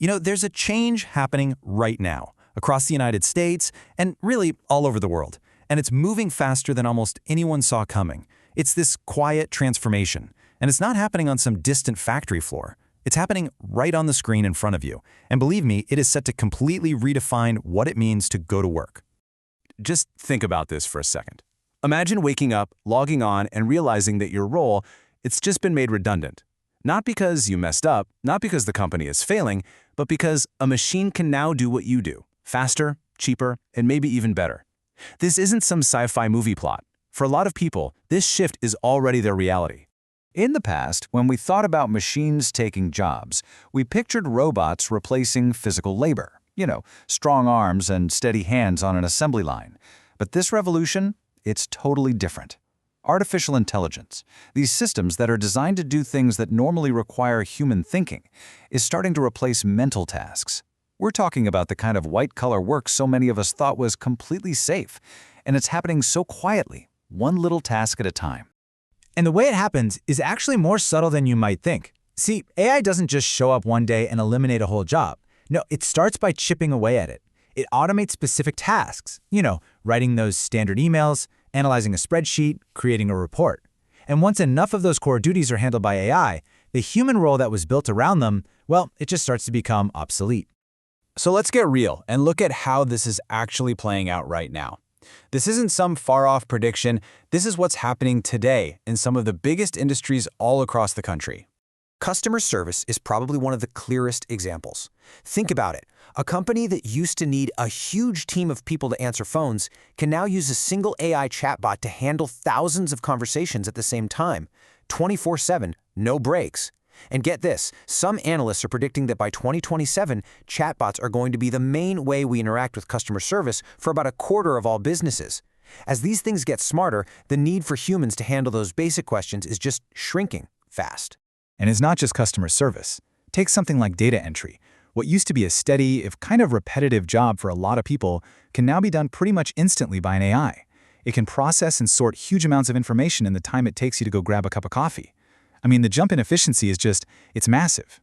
There's a change happening right now, across the United States, and really all over the world. And it's moving faster than almost anyone saw coming. It's this quiet transformation, and it's not happening on some distant factory floor. It's happening right on the screen in front of you. And believe me, it is set to completely redefine what it means to go to work. Just think about this for a second. Imagine waking up, logging on, and realizing that your role, it's just been made redundant. Not because you messed up, not because the company is failing, but because a machine can now do what you do, faster, cheaper, and maybe even better. This isn't some sci-fi movie plot. For a lot of people, this shift is already their reality. In the past, when we thought about machines taking jobs, we pictured robots replacing physical labor. Strong arms and steady hands on an assembly line. But this revolution, it's totally different. Artificial intelligence, these systems that are designed to do things that normally require human thinking, is starting to replace mental tasks. We're talking about the kind of white-collar work so many of us thought was completely safe, and it's happening so quietly, one little task at a time. And the way it happens is actually more subtle than you might think. See, AI doesn't just show up one day and eliminate a whole job. No, it starts by chipping away at it. It automates specific tasks, writing those standard emails, analyzing a spreadsheet, creating a report. And once enough of those core duties are handled by AI, the human role that was built around them, well, it just starts to become obsolete. So let's get real and look at how this is actually playing out right now. This isn't some far-off prediction. This is what's happening today in some of the biggest industries all across the country. Customer service is probably one of the clearest examples. Think about it. A company that used to need a huge team of people to answer phones can now use a single AI chatbot to handle thousands of conversations at the same time, 24/7, no breaks. And get this, some analysts are predicting that by 2027, chatbots are going to be the main way we interact with customer service for about a quarter of all businesses. As these things get smarter, the need for humans to handle those basic questions is just shrinking fast. And it's not just customer service. Take something like data entry. What used to be a steady, if kind of repetitive job for a lot of people can now be done pretty much instantly by an AI. It can process and sort huge amounts of information in the time it takes you to go grab a cup of coffee. The jump in efficiency is it's massive.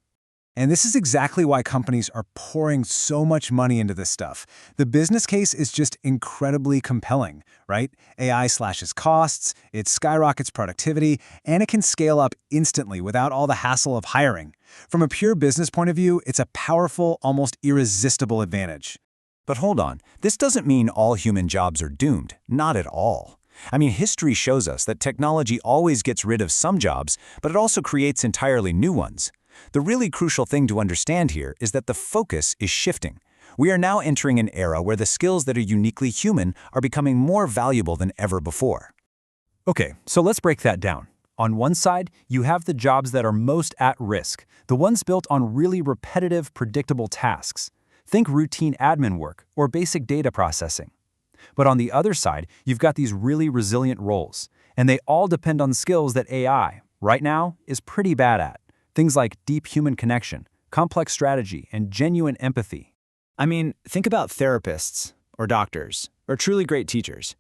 And this is exactly why companies are pouring so much money into this stuff. The business case is just incredibly compelling, right? AI slashes costs, it skyrockets productivity, and it can scale up instantly without all the hassle of hiring. From a pure business point of view, it's a powerful, almost irresistible advantage. But hold on, this doesn't mean all human jobs are doomed. Not at all. History shows us that technology always gets rid of some jobs, but it also creates entirely new ones. The really crucial thing to understand here is that the focus is shifting. We are now entering an era where the skills that are uniquely human are becoming more valuable than ever before. Okay, so let's break that down. On one side, you have the jobs that are most at risk, the ones built on really repetitive, predictable tasks. Think routine admin work or basic data processing. But on the other side, you've got these really resilient roles, and they all depend on skills that AI, right now, is pretty bad at. Things like deep human connection, complex strategy, and genuine empathy. Think about therapists, or doctors, or truly great teachers.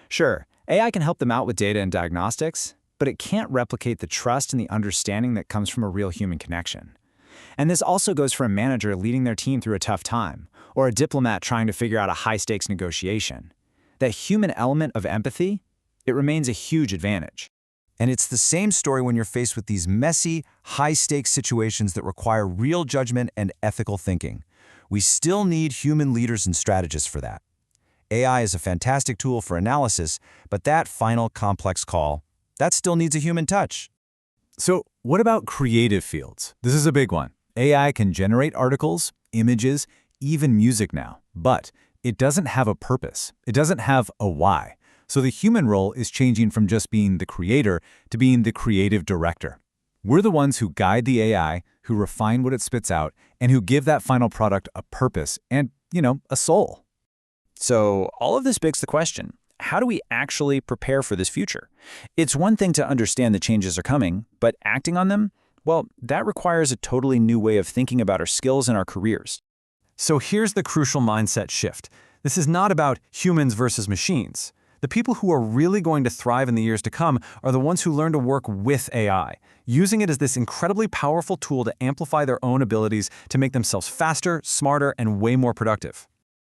Sure, AI can help them out with data and diagnostics, but it can't replicate the trust and the understanding that comes from a real human connection. And this also goes for a manager leading their team through a tough time, or a diplomat trying to figure out a high-stakes negotiation. That human element of empathy, it remains a huge advantage. And it's the same story when you're faced with these messy, high-stakes situations that require real judgment and ethical thinking. We still need human leaders and strategists for that. AI is a fantastic tool for analysis, but that final complex call, that still needs a human touch. So, what about creative fields? This is a big one. AI can generate articles, images, even music now, but it doesn't have a purpose. It doesn't have a why. So the human role is changing from just being the creator to being the creative director. We're the ones who guide the AI, who refine what it spits out, and who give that final product a purpose and, a soul. So all of this begs the question, how do we actually prepare for this future? It's one thing to understand the changes are coming, but acting on them, well, that requires a totally new way of thinking about our skills and our careers. So here's the crucial mindset shift. This is not about humans versus machines. The people who are really going to thrive in the years to come are the ones who learn to work with AI, using it as this incredibly powerful tool to amplify their own abilities to make themselves faster, smarter, and way more productive.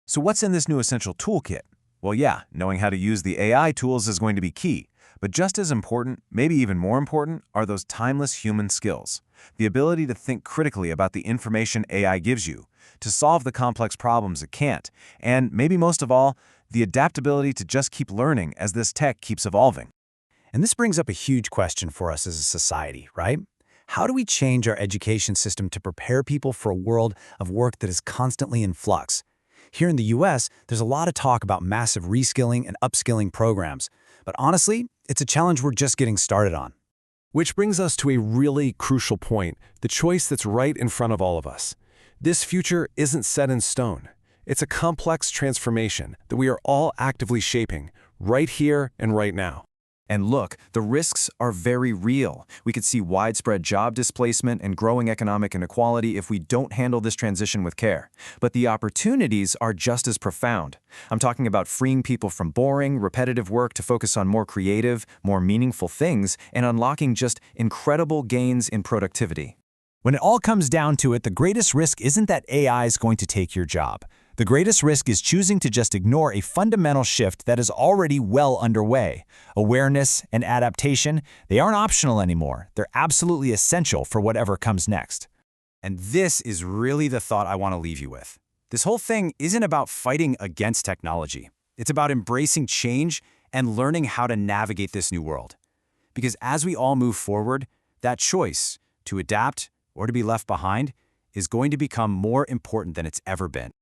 So what's in this new essential toolkit? Well, yeah, knowing how to use the AI tools is going to be key. But just as important, maybe even more important, are those timeless human skills. The ability to think critically about the information AI gives you, to solve the complex problems it can't, and maybe most of all, the adaptability to just keep learning as this tech keeps evolving. And this brings up a huge question for us as a society, right? How do we change our education system to prepare people for a world of work that is constantly in flux? Here in the US, there's a lot of talk about massive reskilling and upskilling programs. But honestly, it's a challenge we're just getting started on. Which brings us to a really crucial point, the choice that's right in front of all of us. This future isn't set in stone. It's a complex transformation that we are all actively shaping, right here and right now. And look, the risks are very real. We could see widespread job displacement and growing economic inequality if we don't handle this transition with care. But the opportunities are just as profound. I'm talking about freeing people from boring, repetitive work to focus on more creative, more meaningful things, and unlocking just incredible gains in productivity. When it all comes down to it, the greatest risk isn't that AI is going to take your job. The greatest risk is choosing to just ignore a fundamental shift that is already well underway. Awareness and adaptation, they aren't optional anymore. They're absolutely essential for whatever comes next. And this is really the thought I want to leave you with. This whole thing isn't about fighting against technology. It's about embracing change and learning how to navigate this new world. Because as we all move forward, that choice to adapt or to be left behind is going to become more important than it's ever been.